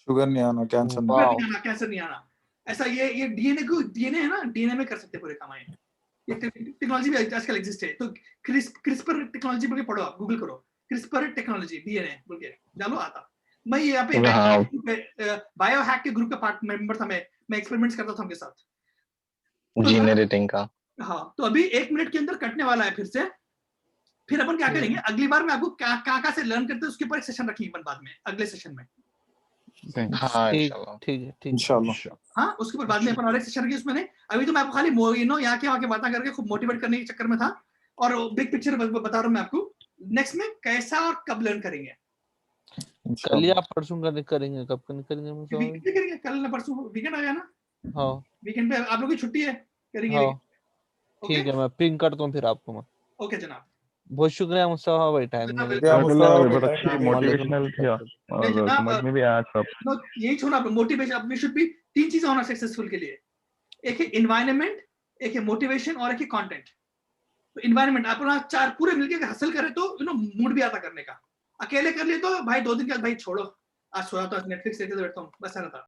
शुगर नहीं आना, कैंसर नहीं आना, कैंसर नहीं आना। ऐसा ये DNA है ना, DNA में कर सकते पूरे काम। ये टेक्नोलॉजी भी आजकल एग्जिस्ट है। तो क्रिस्पर टेक्नोलॉजी बोल के पढ़ो, आप गूगल करो क्रिस्पर टेक्नोलॉजी DNA बोल के डालो, आता। मैं यहाँ पे बायो हैक के ग्रुप का पार्ट मेंबर था। मैं एक्सपेरिमेंट्स करता था उनके साथ, जीन एडिटिंग का। हाँ, तो अभी 1 मिनट के अंदर कटने वाला है फिर अपन क्या करेंगे अगली बार में, आपको क्या से लर्न करते हैं उसके ऊपर एक सेशन रखेंगे अपन बाद में, अगले सेशन में। हाँ ठीक है इंशाल्लाह। हाँ, उसके ऊपर बाद में अपन और एक सेशन रखेंगे उसमें। नहीं, अभी तो मैं आपको खाली यहाँ के वहाँ के बातें करके खूब मोटिवेट करने के चक्कर में था, और बिग पिक्चर बता रहा हूँ मैं आपको नेक्स्ट में कैसा और कब लर्न करेंगे। कल या परसों करेंगे, कब करेंगे? करेंगे कल ना परसों, वीकेंड आ गया ना। हाँ, वीकेंड पे आप लोग की छुट्टी है, करेंगे। हाँ, ठीक है, मैं पिंग करता हूँ फिर आपको मैं। ओके जनाब, बहुत शुक्रिया मुस्तफा भाई, टाइम बहुत अच्छी मोटिवेशनल थी और समझ में भी आया सब। यही छोड़ा, मोटिवेशन अपने शुड भी 3 चीजें होना सक्सेसफुल के लिए। एक है एनवायरनमेंट, एक है मोटिवेशन, और एक है कंटेंट। तो एनवायरनमेंट अपना 4 पूरे मिलके हासिल करे तो मूड भी आता करने का। अकेले कर लिए तो भाई 2 दिन के बाद भाई छोड़ो, आज सोया तो नेटफ्लिक्स देखते बैठता हूँ, बस ऐसा था।